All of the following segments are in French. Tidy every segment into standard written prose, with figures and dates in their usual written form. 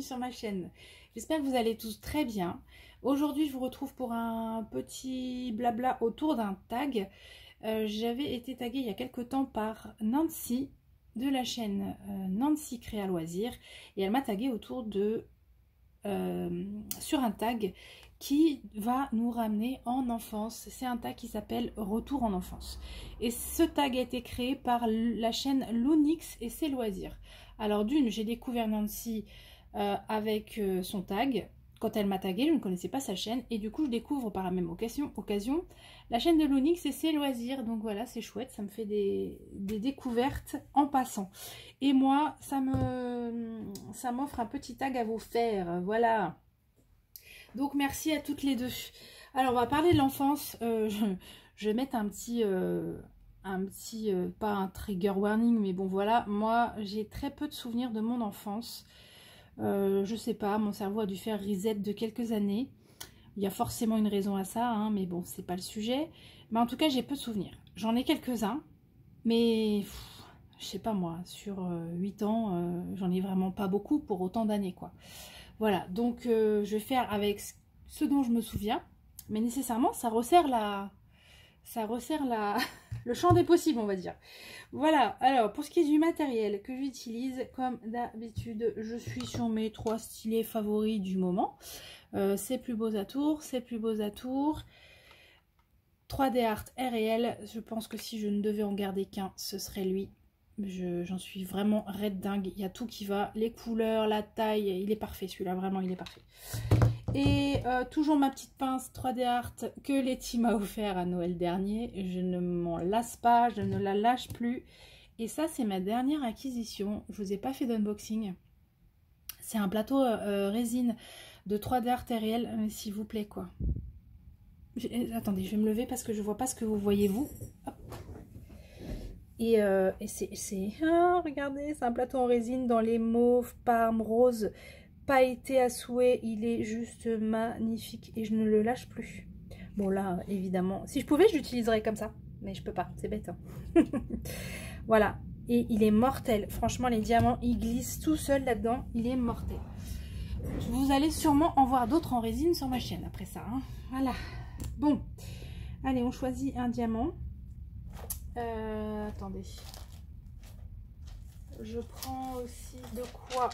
bienvenue sur ma chaîne. J'espère que vous allez tous très bien. Aujourd'hui, je vous retrouve pour un petit blabla autour d'un tag. J'avais été taguée il y a quelques temps par Nancy de la chaîne Nancy Créa Loisirs et elle m'a taguée autour de sur un tag qui va nous ramener en enfance. C'est un tag qui s'appelle Retour en enfance. Et ce tag a été créé par la chaîne Loonix et ses loisirs. Alors d'une, j'ai découvert Nancy avec son tag. Quand elle m'a tagué, je ne connaissais pas sa chaîne. Et du coup, je découvre par la même occasion la chaîne de Loonix et ses loisirs. Donc voilà, c'est chouette. Ça me fait des découvertes en passant. Et moi, ça m'offre un petit tag à vous faire. Voilà. Donc merci à toutes les deux. Alors on va parler de l'enfance. Je vais mettre pas un trigger warning, mais bon voilà, moi j'ai très peu de souvenirs de mon enfance. Je sais pas, mon cerveau a dû faire reset de quelques années. Il y a forcément une raison à ça, hein, mais bon, c'est pas le sujet. Mais en tout cas, j'ai peu de souvenirs. J'en ai quelques-uns, mais je sais pas moi, sur 8 ans, j'en ai vraiment pas beaucoup pour autant d'années, quoi. Voilà, donc je vais faire avec ce dont je me souviens, mais nécessairement ça resserre le champ des possibles, on va dire. Voilà, alors pour ce qui est du matériel que j'utilise, comme d'habitude, je suis sur mes 3 stylets favoris du moment. C'est Plus Beaux à Tours, c'est Plus Beaux à Tours, 3D Art RL. Je pense que si je ne devais en garder qu'un, ce serait lui. J'en suis vraiment raide dingue, il y a tout qui va, les couleurs, la taille, il est parfait celui-là, vraiment il est parfait. Et toujours ma petite pince 3D Art que Letty m'a offert à Noël dernier, je ne m'en lasse pas, je ne la lâche plus. Et ça c'est ma dernière acquisition, je vous ai pas fait d'unboxing. C'est un plateau résine de 3D Art RL, s'il vous plaît quoi. Attendez, je vais me lever parce que je vois pas ce que vous voyez vous. Hop. Et regardez, c'est un plateau en résine dans les mauves, parme, rose, pailleté à souhait. Il est juste magnifique et je ne le lâche plus. Bon là, évidemment, si je pouvais, je l'utiliserais comme ça. Mais je peux pas, c'est bête. Hein. Voilà, et il est mortel. Franchement, les diamants, ils glissent tout seuls là-dedans. Il est mortel. Vous allez sûrement en voir d'autres en résine sur ma chaîne après ça. Hein. Voilà. Bon, allez, on choisit un diamant. Attendez, je prends aussi de quoi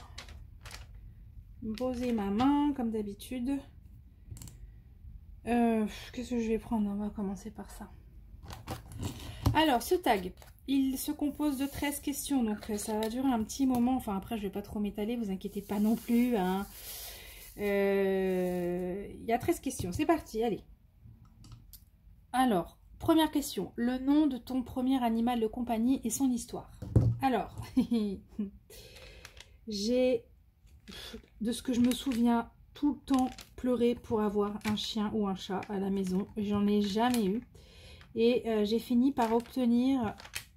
poser ma main comme d'habitude. Qu'est-ce que je vais prendre? On va commencer par ça. Alors ce tag, il se compose de 13 questions, donc ça va durer un petit moment. Enfin après je vais pas trop m'étaler, vous inquiétez pas non plus, hein. Il y a 13 questions, c'est parti, allez. Alors première question, le nom de ton premier animal de compagnie et son histoire. Alors, j'ai, de ce que je me souviens, tout le temps pleuré pour avoir un chien ou un chat à la maison. J'en ai jamais eu. Et j'ai fini par obtenir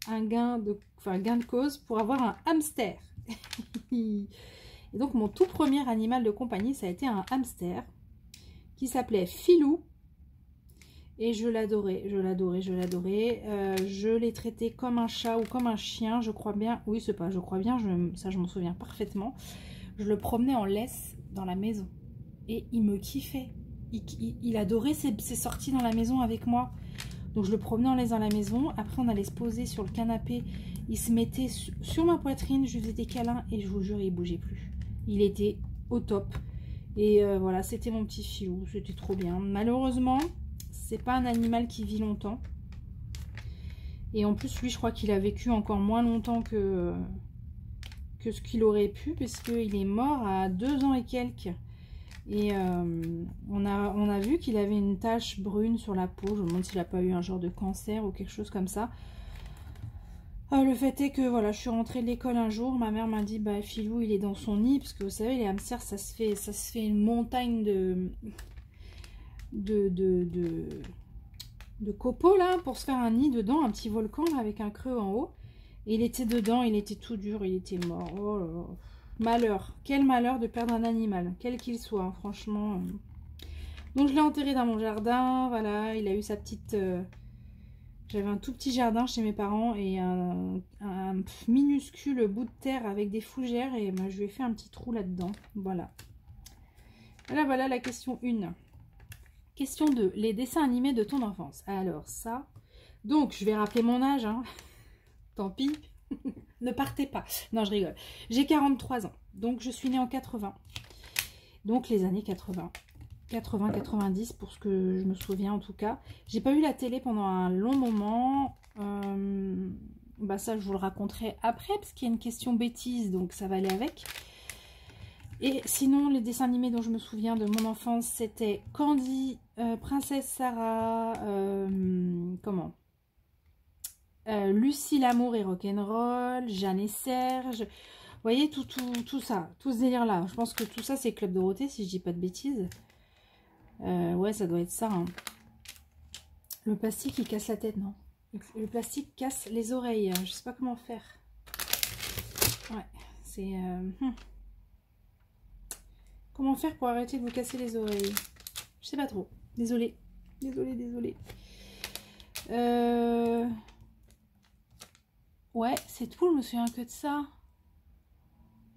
un gain de cause pour avoir un hamster. Et donc mon tout premier animal de compagnie, ça a été un hamster qui s'appelait Filou. Et je l'adorais, je l'adorais, je l'adorais. Je l'ai traité comme un chat ou comme un chien, je crois bien. Oui, c'est pas, je crois bien, ça je m'en souviens parfaitement. Je le promenais en laisse dans la maison. Et il me kiffait. Il adorait ses sorties dans la maison avec moi. Donc je le promenais en laisse dans la maison. Après on allait se poser sur le canapé. Il se mettait sur ma poitrine, je lui faisais des câlins et je vous jure, il bougeait plus. Il était au top. Et voilà, c'était mon petit filou, c'était trop bien. Malheureusement, c'est pas un animal qui vit longtemps. Et en plus, lui, je crois qu'il a vécu encore moins longtemps que ce qu'il aurait pu, puisqu'il est mort à 2 ans et quelques. Et on a vu qu'il avait une tache brune sur la peau. Je me demande s'il n'a pas eu un genre de cancer ou quelque chose comme ça. Le fait est que voilà, je suis rentrée de l'école un jour, ma mère m'a dit bah Filou il est dans son nid, parce que vous savez les hamsters ça se fait une montagne de copeaux là pour se faire un nid dedans, un petit volcan là, avec un creux en haut. Et il était dedans, il était tout dur, il était mort. Oh là là. Malheur, quel malheur de perdre un animal, quel qu'il soit, hein, franchement. Donc je l'ai enterré dans mon jardin, voilà, il a eu sa petite... J'avais un tout petit jardin chez mes parents et un minuscule bout de terre avec des fougères. Et ben, je lui ai fait un petit trou là-dedans. Voilà. Voilà la question 1. Question 2. Les dessins animés de ton enfance. Alors ça... Donc, je vais rappeler mon âge. Hein. Tant pis. Ne partez pas. Non, je rigole. J'ai 43 ans. Donc, je suis née en 80. Donc, les années 80. 80-90 pour ce que je me souviens en tout cas. J'ai pas eu la télé pendant un long moment. Bah ça, je vous le raconterai après parce qu'il y a une question bêtise. Donc, ça va aller avec. Et sinon, les dessins animés dont je me souviens de mon enfance, c'était Candy, Princesse Sarah, Lucie l'amour et rock'n'roll, Jeanne et Serge. Vous voyez, tout ça, tout ce délire-là. Je pense que tout ça, c'est Club Dorothée, si je dis pas de bêtises. Ouais, ça doit être ça. Hein. Le plastique, il casse la tête, non? Le plastique casse les oreilles. Je sais pas comment faire. Ouais, c'est... Comment faire pour arrêter de vous casser les oreilles? Je sais pas trop. Désolée. Désolée. Ouais, c'est tout. Je me souviens que de ça.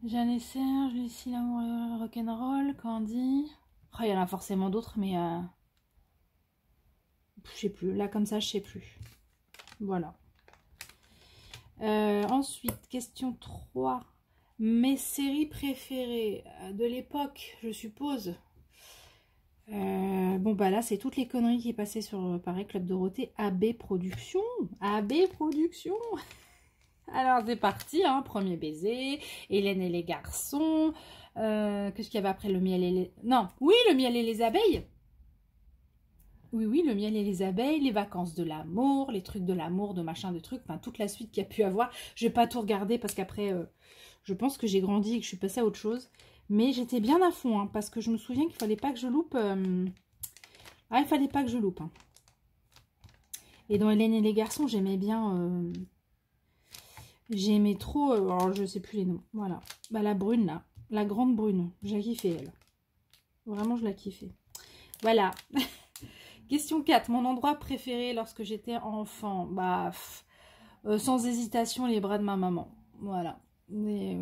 Jeanne et Serge, Lucie l'amour rock'n'roll, Candy. Oh, il y en a forcément d'autres, mais je sais plus. Là, comme ça, je sais plus. Voilà. Ensuite, question 3. Mes séries préférées de l'époque, je suppose. Bon, bah là, c'est toutes les conneries qui passaient sur, pareil, Club Dorothée. AB Productions. AB Productions. Alors, c'est parti, hein. Premier baiser, Hélène et les garçons. Qu'est-ce qu'il y avait après? Le miel et les... Non, oui, le miel et les abeilles. Oui, le miel et les abeilles, les vacances de l'amour, les trucs de l'amour, de machin, de trucs. Enfin, toute la suite qu'il y a pu avoir. Je vais pas tout regarder parce qu'après, je pense que j'ai grandi et que je suis passée à autre chose. Mais j'étais bien à fond, hein, parce que je me souviens qu'il fallait pas que je loupe. Ah, il fallait pas que je loupe. Hein. Et dans Hélène et les garçons, j'aimais bien... J'aimais trop... alors, je sais plus les noms. Voilà. Bah, la brune, là. La grande brune. J'ai kiffé, elle. Vraiment, je la kiffais. Voilà. Question 4. Mon endroit préféré lorsque j'étais enfant. Bah, sans hésitation, les bras de ma maman. Voilà. Mais,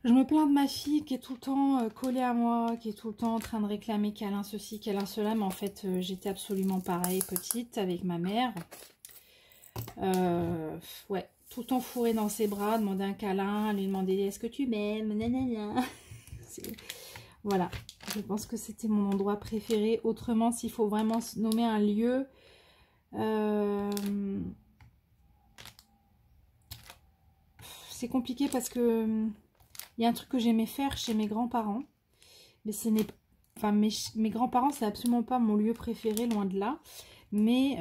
je me plains de ma fille qui est tout le temps collée à moi, qui est tout le temps en train de réclamer câlin ceci, câlin cela. Mais en fait, j'étais absolument pareil, petite, avec ma mère. Ouais, tout le temps fourrée dans ses bras, demander un câlin, lui demander est-ce que tu m'aimes, nanana. Voilà, je pense que c'était mon endroit préféré. Autrement, s'il faut vraiment nommer un lieu, c'est compliqué parce que il y a un truc que j'aimais faire chez mes grands-parents, mais ce n'est, enfin mes grands-parents, c'est absolument pas mon lieu préféré, loin de là. Mais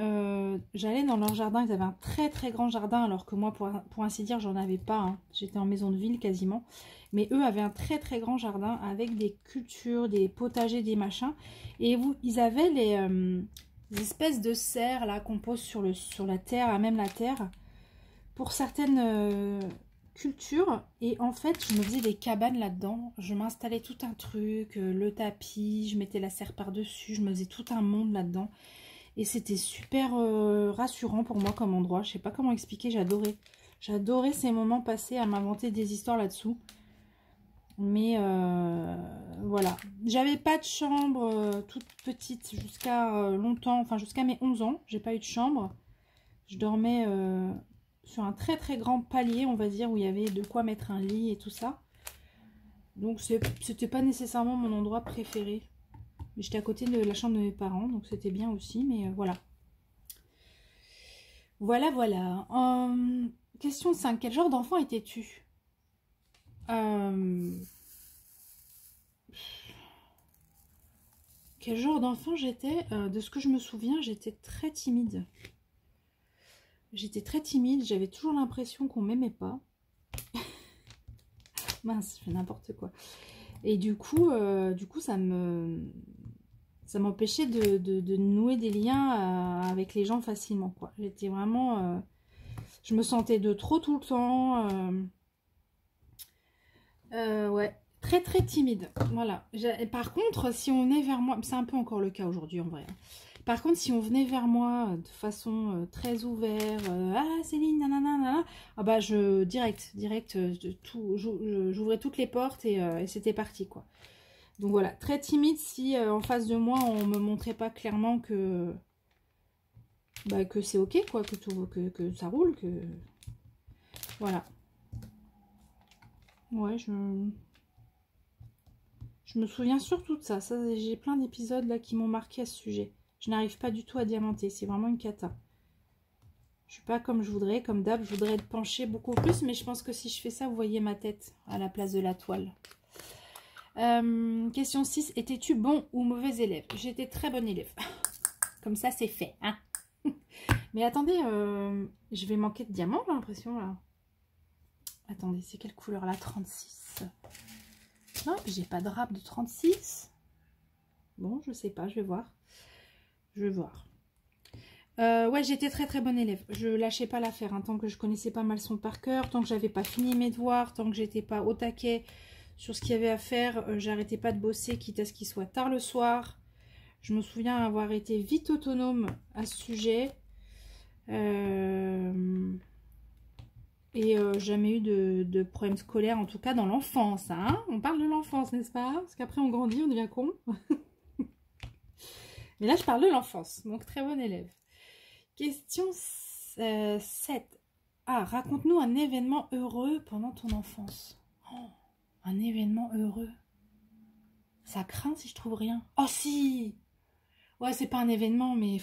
j'allais dans leur jardin, ils avaient un très très grand jardin, alors que moi, pour ainsi dire, j'en avais pas. Hein. J'étais en maison de ville quasiment. Mais eux avaient un très très grand jardin avec des cultures, des potagers, des machins. Et ils avaient les espèces de serres là qu'on pose sur la terre, à même la terre, pour certaines cultures. Et en fait, je me faisais des cabanes là-dedans. Je m'installais tout un truc, le tapis, je mettais la serre par-dessus, je me faisais tout un monde là-dedans. Et c'était super rassurant pour moi comme endroit. Je sais pas comment expliquer, j'adorais. J'adorais ces moments passés à m'inventer des histoires là-dessous. Mais voilà. J'avais pas de chambre toute petite jusqu'à longtemps. Enfin, jusqu'à mes 11 ans. J'ai pas eu de chambre. Je dormais sur un très très grand palier, on va dire, où il y avait de quoi mettre un lit et tout ça. Donc, c'était pas nécessairement mon endroit préféré. J'étais à côté de la chambre de mes parents, donc c'était bien aussi, mais voilà. Voilà. Question 5. Quel genre d'enfant étais-tu? Quel genre d'enfant j'étais? De ce que je me souviens, j'étais très timide. J'étais très timide, j'avais toujours l'impression qu'on m'aimait pas. Mince, je fais n'importe quoi. Et du coup ça m'empêchait de nouer des liens avec les gens facilement, quoi. J'étais vraiment... je me sentais de trop tout le temps. Ouais, très très timide. Voilà. Par contre, si on est vers moi... C'est un peu encore le cas aujourd'hui, en vrai. Par contre, si on venait vers moi de façon très ouverte, ah Céline, nanana, nanana, ah bah direct, j'ouvrais toutes les portes et c'était parti quoi. Donc voilà, très timide si en face de moi on me montrait pas clairement que que c'est ok quoi, que ça roule, que voilà. Ouais, je me souviens surtout de ça. J'ai plein d'épisodes là qui m'ont marqué à ce sujet. Je n'arrive pas du tout à diamanter, c'est vraiment une cata. Je suis pas comme je voudrais, comme d'hab, je voudrais être penchée beaucoup plus, mais je pense que si je fais ça, vous voyez ma tête à la place de la toile. Question 6, étais-tu bon ou mauvais élève? J'étais très bonne élève. Comme ça, c'est fait, hein. Mais attendez, je vais manquer de diamants, j'ai l'impression, là. Attendez, c'est quelle couleur, là? 36. Non, puis j'ai pas de râpe de 36. Bon, je sais pas, je vais voir. Je vais voir. Ouais, j'étais très très bonne élève. Je lâchais pas l'affaire, hein, tant que je connaissais pas ma leçon par cœur, tant que j'avais pas fini mes devoirs, tant que j'étais pas au taquet sur ce qu'il y avait à faire, j'arrêtais pas de bosser, quitte à ce qu'il soit tard le soir. Je me souviens avoir été vite autonome à ce sujet. Jamais eu de problème scolaire, en tout cas dans l'enfance. Hein, on parle de l'enfance, n'est-ce pas? Parce qu'après on grandit, on devient con. Mais là, je parle de l'enfance, donc très bon élève. Question 7. Ah, raconte-nous un événement heureux pendant ton enfance. Oh, un événement heureux. Ça craint si je trouve rien. Oh si! Ouais, c'est pas un événement, mais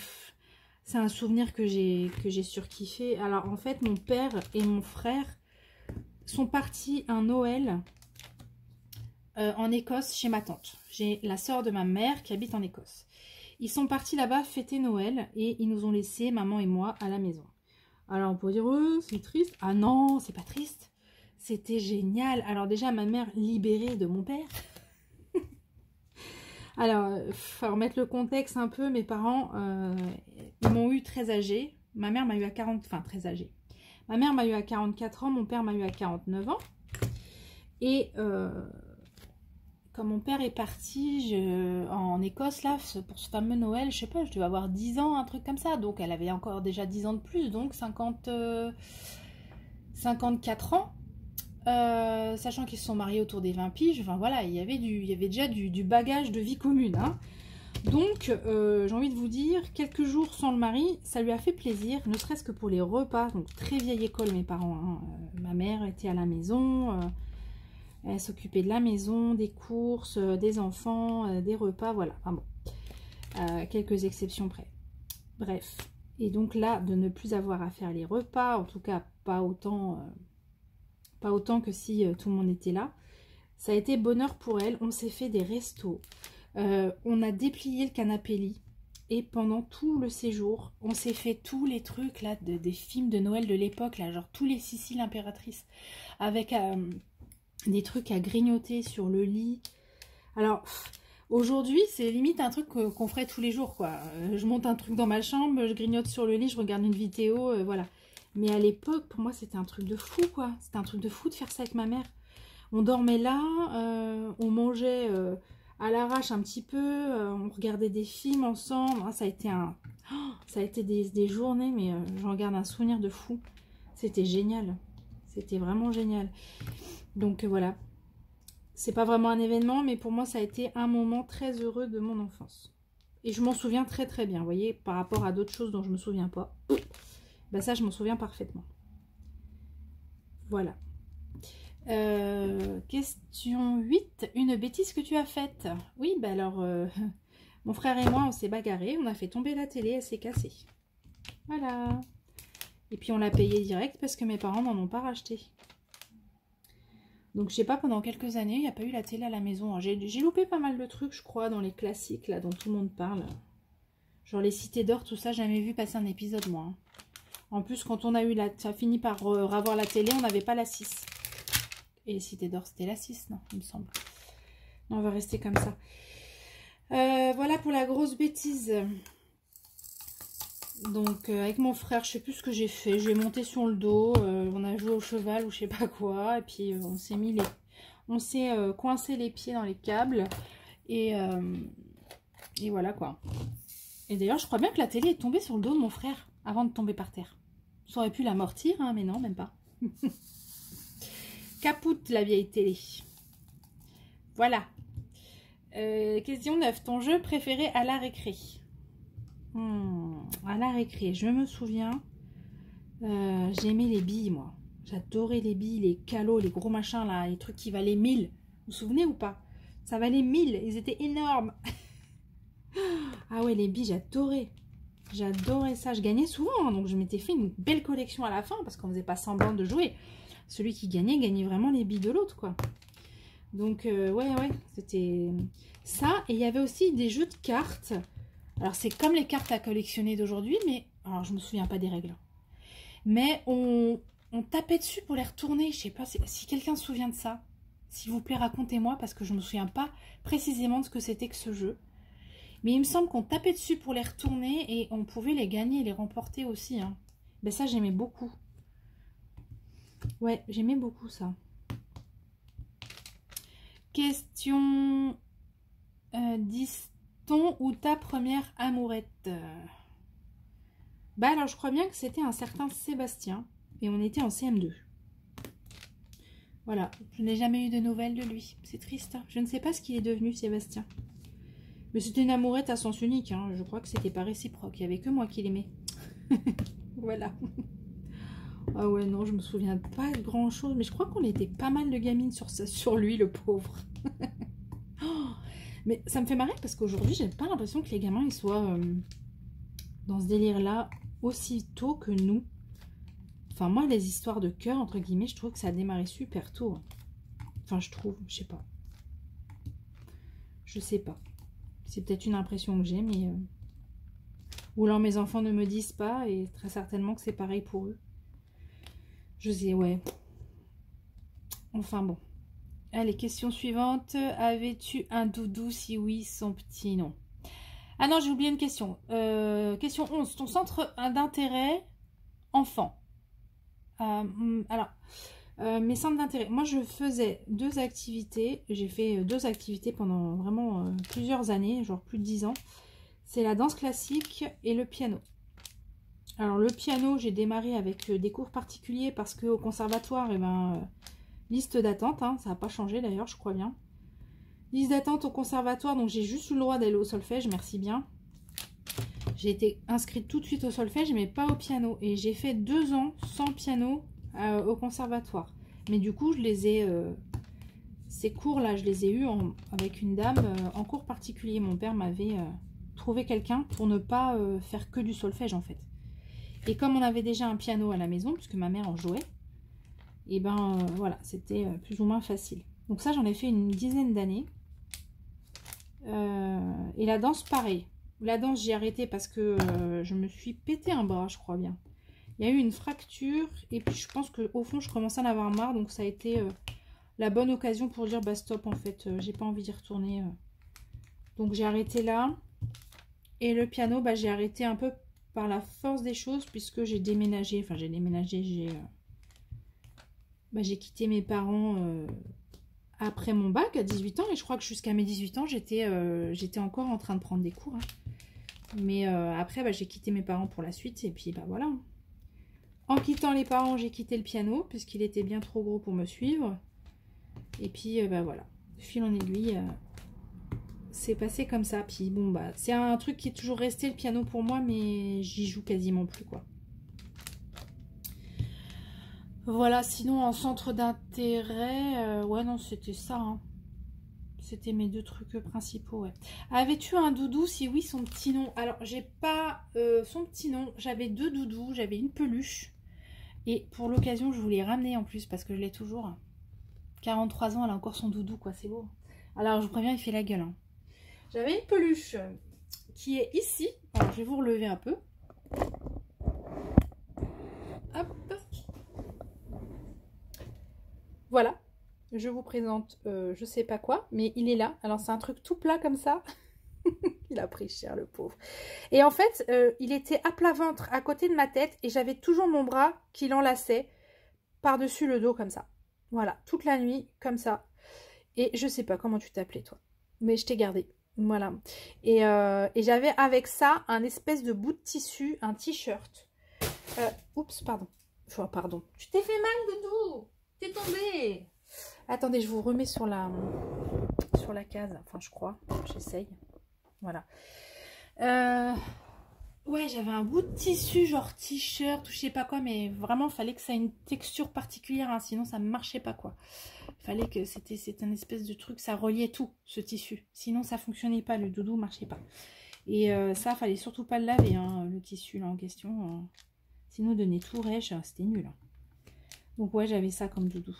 c'est un souvenir que j'ai surkiffé. Alors, en fait, mon père et mon frère sont partis un Noël en Écosse chez ma tante. J'ai la sœur de ma mère qui habite en Écosse. Ils sont partis là-bas fêter Noël et ils nous ont laissés, maman et moi, à la maison. Alors, on pourrait dire, c'est triste. Ah non, c'est pas triste. C'était génial. Alors déjà, ma mère libérée de mon père. Alors, faut remettre le contexte un peu. Mes parents, ils m'ont eu très âgée. Ma mère m'a eu à 40... Enfin, très âgée. Ma mère m'a eu à 44 ans. Mon père m'a eu à 49 ans. Et quand mon père est parti en Écosse, là, pour ce fameux Noël, je sais pas, je devais avoir 10 ans, un truc comme ça. Donc, elle avait encore déjà 10 ans de plus. Donc, 54 ans. Sachant qu'ils se sont mariés autour des 20 piges, enfin voilà, il y avait déjà du bagage de vie commune. Hein. Donc, j'ai envie de vous dire, quelques jours sans le mari, ça lui a fait plaisir, ne serait-ce que pour les repas. Donc, très vieille école, mes parents. Hein. Ma mère était à la maison, elle s'occupait de la maison, des courses, des enfants, des repas, voilà. Enfin bon, quelques exceptions près. Bref. Et donc là, de ne plus avoir à faire les repas, en tout cas pas autant que si tout le monde était là. Ça a été bonheur pour elle. On s'est fait des restos. On a déplié le canapé lit. Et pendant tout le séjour, on s'est fait tous les trucs là des films de Noël de l'époque, là, genre tous les Sissi l'impératrice, avec des trucs à grignoter sur le lit. Alors, aujourd'hui, c'est limite un truc qu'on ferait tous les jours, quoi. Je monte un truc dans ma chambre, je grignote sur le lit, je regarde une vidéo, voilà. Mais à l'époque, pour moi, c'était un truc de fou, quoi. C'était un truc de fou de faire ça avec ma mère. On dormait là, on mangeait à l'arrache un petit peu, on regardait des films ensemble. Ah, ça a été des journées, mais j'en garde un souvenir de fou. C'était génial. C'était vraiment génial. Donc voilà. C'est pas vraiment un événement, mais pour moi, ça a été un moment très heureux de mon enfance. Et je m'en souviens très très bien, vous voyez, par rapport à d'autres choses dont je me souviens pas. Ben ça, je m'en souviens parfaitement. Voilà. Question 8. Une bêtise que tu as faite? Oui, ben alors, mon frère et moi, on s'est bagarrés. On a fait tomber la télé, elle s'est cassée. Voilà. Et puis, on l'a payée direct parce que mes parents n'en ont pas racheté. Donc, je sais pas, pendant quelques années, il n'y a pas eu la télé à la maison. J'ai loupé pas mal de trucs, je crois, dans les classiques, là, dont tout le monde parle. Genre les cités d'or, tout ça, jamais vu passer un épisode, moi. En plus, quand on a eu ça a fini par avoir la télé, on n'avait pas la 6. Et les cités d'or, c'était la 6, non, il me semble. Non, on va rester comme ça. Voilà pour la grosse bêtise. Donc, avec mon frère, je sais plus ce que j'ai fait. Je l'ai monté sur le dos, on a joué au cheval ou je sais pas quoi. Et puis, on s'est coincé les pieds dans les câbles. Et voilà, quoi. Et d'ailleurs, je crois bien que la télé est tombée sur le dos de mon frère avant de tomber par terre. Ça aurait pu l'amortir, hein, mais non, même pas. Capoute la vieille télé. Voilà. Question 9. Ton jeu préféré à la récré? À la récré, je me souviens, j'aimais les billes, moi. J'adorais les billes, les calots, les gros machins, là, les trucs qui valaient 1000. Vous vous souvenez ou pas? Ça valait 1000, ils étaient énormes. Ah ouais, les billes, j'adorais. J'adorais ça. Je gagnais souvent, hein, donc je m'étais fait une belle collection à la fin, parce qu'on faisait pas semblant de jouer. Celui qui gagnait, gagnait vraiment les billes de l'autre, quoi. Donc, ouais, c'était ça. Et il y avait aussi des jeux de cartes. Alors, c'est comme les cartes à collectionner d'aujourd'hui, mais... Alors, je me souviens pas des règles. Mais on tapait dessus pour les retourner. Je sais pas si quelqu'un se souvient de ça. S'il vous plaît, racontez-moi, parce que je me souviens pas précisément de ce que c'était que ce jeu. Mais il me semble qu'on tapait dessus pour les retourner et on pouvait les gagner et les remporter aussi. Hein. Ben ça, j'aimais beaucoup. Ouais, j'aimais beaucoup ça. Question 10-ton ou ta première amourette? Bah alors, je crois bien que c'était un certain Sébastien et on était en CM2. Voilà, je n'ai jamais eu de nouvelles de lui. C'est triste, hein. Je ne sais pas ce qu'il est devenu, Sébastien. Mais c'était une amourette à sens unique, hein. Je crois que c'était pas réciproque. Il n'y avait que moi qui l'aimais. Voilà. Ah ouais, non, je me souviens pas de grand chose. Mais je crois qu'on était pas mal de gamines sur lui, le pauvre. Oh, mais ça me fait marrer parce qu'aujourd'hui, j'ai pas l'impression que les gamins ils soient dans ce délire-là aussi tôt que nous. Enfin, moi, les histoires de cœur, entre guillemets, je trouve que ça a démarré super tôt. Hein. Enfin, je trouve, je sais pas. Je sais pas. C'est peut-être une impression que j'ai, mais... Ou alors mes enfants ne me disent pas, et très certainement que c'est pareil pour eux. Je sais, ouais. Enfin bon. Allez, question suivante. Avais-tu un doudou? Si oui, son petit nom. Ah non, j'ai oublié une question. Question 11. Ton centre d'intérêt enfant. Alors, mes centres d'intérêt. Moi, je faisais 2 activités. J'ai fait 2 activités pendant vraiment plusieurs années, genre plus de 10 ans. C'est la danse classique et le piano. Alors, le piano, j'ai démarré avec des cours particuliers parce qu'au conservatoire, eh ben, liste d'attente, hein, ça n'a pas changé d'ailleurs, je crois bien. Liste d'attente au conservatoire, donc j'ai juste eu le droit d'aller au solfège, merci bien. J'ai été inscrite tout de suite au solfège, mais pas au piano. Et j'ai fait 2 ans sans piano au conservatoire. Mais du coup, je les ai... ces cours-là, je les ai eus avec une dame en cours particulier. Mon père m'avait trouvé quelqu'un pour ne pas faire que du solfège, en fait. Et comme on avait déjà un piano à la maison, puisque ma mère en jouait, et ben voilà, c'était plus ou moins facile. Donc ça, j'en ai fait une dizaine d'années. Et la danse, pareil. La danse, j'ai arrêté parce que je me suis pété un bras, je crois bien. Il y a eu une fracture et puis je pense qu'au fond, je commençais à en avoir marre. Donc ça a été la bonne occasion pour dire bah stop en fait, j'ai pas envie d'y retourner. Donc j'ai arrêté là. Et le piano, bah, j'ai arrêté un peu par la force des choses puisque j'ai déménagé. Enfin j'ai déménagé, j'ai quitté mes parents... après mon bac à 18 ans, et je crois que jusqu'à mes 18 ans, j'étais encore en train de prendre des cours. Hein. Mais après, bah, j'ai quitté mes parents pour la suite, et puis bah voilà. En quittant les parents, j'ai quitté le piano, puisqu'il était bien trop gros pour me suivre. Et puis bah voilà, de fil en aiguille, c'est passé comme ça. Puis bon, bah c'est un truc qui est toujours resté, le piano pour moi, mais j'y joue quasiment plus, quoi. Voilà, sinon en centre d'intérêt, ouais non c'était ça, hein. C'était mes 2 trucs principaux, ouais. Avais-tu un doudou? Si oui, son petit nom. Alors j'ai pas son petit nom, j'avais 2 doudous, j'avais une peluche. Et pour l'occasion je voulais ramener en plus parce que je l'ai toujours. 43 ans, elle a encore son doudou, quoi, c'est beau. Alors je vous préviens, il fait la gueule. Hein. J'avais une peluche qui est ici, alors je vais vous relever un peu. Hop. Voilà, je vous présente je sais pas quoi, mais il est là. Alors c'est un truc tout plat comme ça. Il a pris cher le pauvre. Et en fait, il était à plat ventre à côté de ma tête et j'avais toujours mon bras qui l'enlaçait par-dessus le dos comme ça. Voilà, toute la nuit comme ça. Et je sais pas comment tu t'appelais toi, mais je t'ai gardé. Voilà. Et j'avais avec ça un espèce de bout de tissu, un t-shirt. Oups, pardon. Enfin, pardon. Tu t'es fait mal, Doudou. T'es tombé. Attendez, je vous remets sur la case. Enfin, je crois. J'essaye. Voilà. Ouais, j'avais un bout de tissu, genre t-shirt ou je sais pas quoi, mais vraiment, il fallait que ça ait une texture particulière, hein, sinon ça ne marchait pas, quoi. Il fallait que c'était un espèce de truc, ça reliait tout, ce tissu. Sinon, ça fonctionnait pas, le doudou marchait pas. Et ça, fallait surtout pas le laver, hein, le tissu là en question. Sinon, donner tout rêche, c'était nul. Hein. Donc ouais, j'avais ça comme doudou.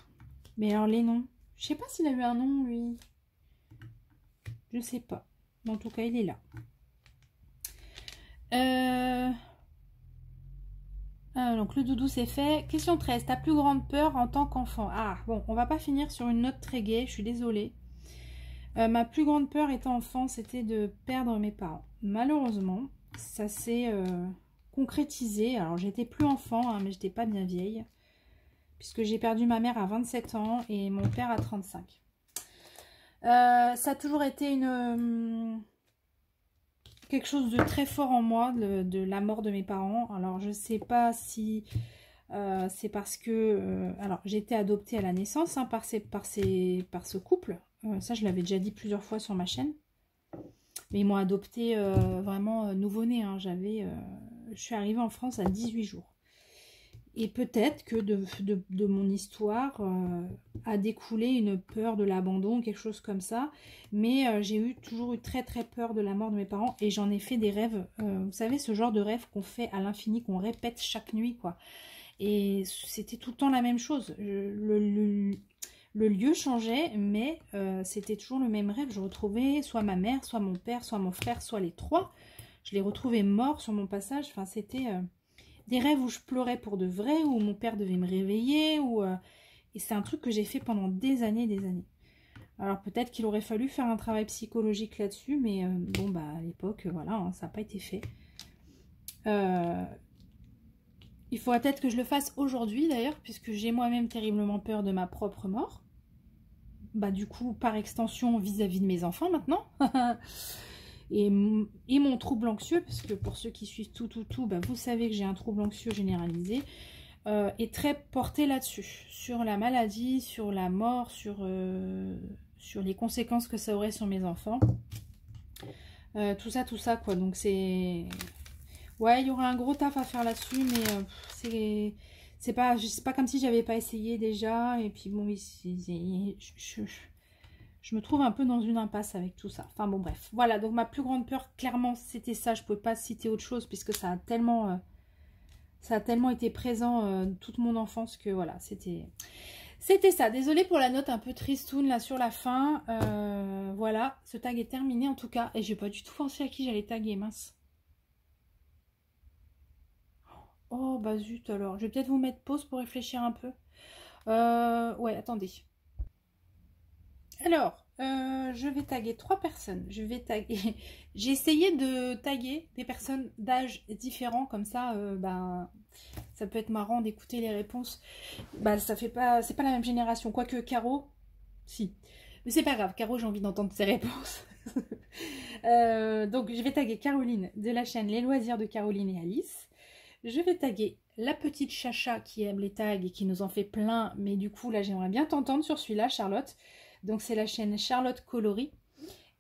Mais alors les noms, je sais pas s'il a eu un nom, lui. Je sais pas. Mais en tout cas, il est là. Donc le doudou c'est fait. Question 13. Ta plus grande peur en tant qu'enfant? Ah bon, on va pas finir sur une note très gaie, je suis désolée. Ma plus grande peur étant enfant, c'était de perdre mes parents. Malheureusement, ça s'est concrétisé. Alors j'étais plus enfant, hein, mais j'étais pas bien vieille. Puisque j'ai perdu ma mère à 27 ans et mon père à 35. Ça a toujours été quelque chose de très fort en moi, de la mort de mes parents. Alors je sais pas si c'est parce que... alors j'ai été adoptée à la naissance, hein, par ce couple. Ça je l'avais déjà dit plusieurs fois sur ma chaîne. Mais ils m'ont adoptée vraiment nouveau-né. Hein. Je suis arrivée en France à 18 jours. Et peut-être que de mon histoire a découlé une peur de l'abandon, quelque chose comme ça. Mais j'ai toujours eu très très peur de la mort de mes parents. Et j'en ai fait des rêves. Vous savez, ce genre de rêve qu'on fait à l'infini, qu'on répète chaque nuit, quoi. Et c'était tout le temps la même chose. Le lieu changeait, mais c'était toujours le même rêve. Je retrouvais soit ma mère, soit mon père, soit mon frère, soit les trois. Je les retrouvais morts sur mon passage. Enfin, c'était... des rêves où je pleurais pour de vrai, où mon père devait me réveiller, et c'est un truc que j'ai fait pendant des années, des années. Alors peut-être qu'il aurait fallu faire un travail psychologique là-dessus, mais bon, bah à l'époque, voilà, hein, ça n'a pas été fait. Il faudrait peut-être que je le fasse aujourd'hui d'ailleurs, puisque j'ai moi-même terriblement peur de ma propre mort. Bah du coup, par extension, vis-à-vis de mes enfants maintenant. Et mon trouble anxieux, parce que pour ceux qui suivent tout, bah, vous savez que j'ai un trouble anxieux généralisé, est très porté là-dessus, sur la maladie, sur la mort, sur les conséquences que ça aurait sur mes enfants. Tout ça, quoi. Donc c'est... Ouais, il y aura un gros taf à faire là-dessus, mais c'est pas comme si j'avais pas essayé déjà, et puis bon, je me trouve un peu dans une impasse avec tout ça. Enfin bon, bref. Voilà, donc ma plus grande peur, clairement, c'était ça. Je ne pouvais pas citer autre chose puisque ça a tellement été présent toute mon enfance que voilà, c'était ça. Désolée pour la note un peu tristoune là sur la fin. Voilà, ce tag est terminé en tout cas. Et j'ai pas du tout pensé à qui j'allais taguer, mince. Oh bah zut alors. Je vais peut-être vous mettre pause pour réfléchir un peu. Ouais, attendez. Alors, je vais taguer 3 personnes. J'ai essayé de taguer des personnes d'âge différents, comme ça, ben, ça peut être marrant d'écouter les réponses. Bah, c'est pas la même génération. Quoique Caro, si. Mais c'est pas grave, Caro, j'ai envie d'entendre ses réponses. Donc, je vais taguer Caroline de la chaîne Les Loisirs de Caroline et Alice. Je vais taguer la petite Chacha qui aime les tags et qui nous en fait plein. Mais du coup, là, j'aimerais bien t'entendre sur celui-là, Charlotte. Donc c'est la chaîne Charlotte Coloris.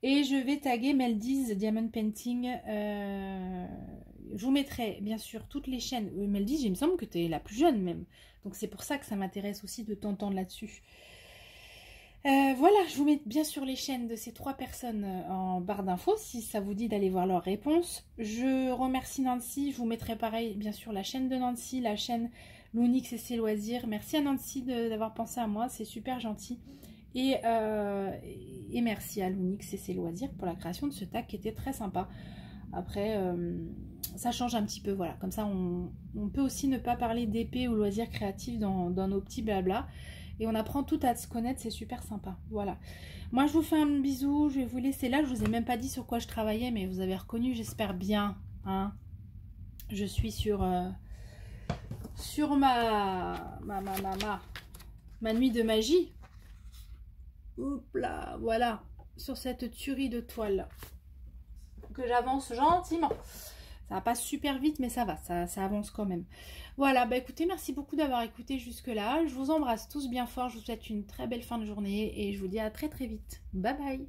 Et je vais taguer Meldies Diamond Painting. Je vous mettrai bien sûr toutes les chaînes. Meldies, il me semble que tu es la plus jeune même. Donc c'est pour ça que ça m'intéresse aussi de t'entendre là-dessus. Voilà, je vous mets bien sûr les chaînes de ces 3 personnes en barre d'infos si ça vous dit d'aller voir leurs réponses. Je remercie Nancy, je vous mettrai pareil bien sûr la chaîne de Nancy, la chaîne Lounix et ses loisirs. Merci à Nancy d'avoir pensé à moi, c'est super gentil. Et merci à Lounix et ses loisirs pour la création de ce tag qui était très sympa. Après, ça change un petit peu, voilà. Comme ça, on peut aussi ne pas parler d'épée ou loisirs créatifs dans nos petits blabla. Et on apprend tout à se connaître, c'est super sympa. Voilà. Moi, je vous fais un bisou, je vais vous laisser là. Je vous ai même pas dit sur quoi je travaillais, mais vous avez reconnu, j'espère bien. Hein. Je suis sur ma nuit de magie. Oups là, voilà. sur cette tuerie de toile. Que j'avance gentiment. Ça va pas super vite, mais ça va, ça avance quand même. Voilà, bah écoutez, merci beaucoup d'avoir écouté jusque-là. Je vous embrasse tous bien fort. Je vous souhaite une très belle fin de journée et je vous dis à très très vite. Bye bye.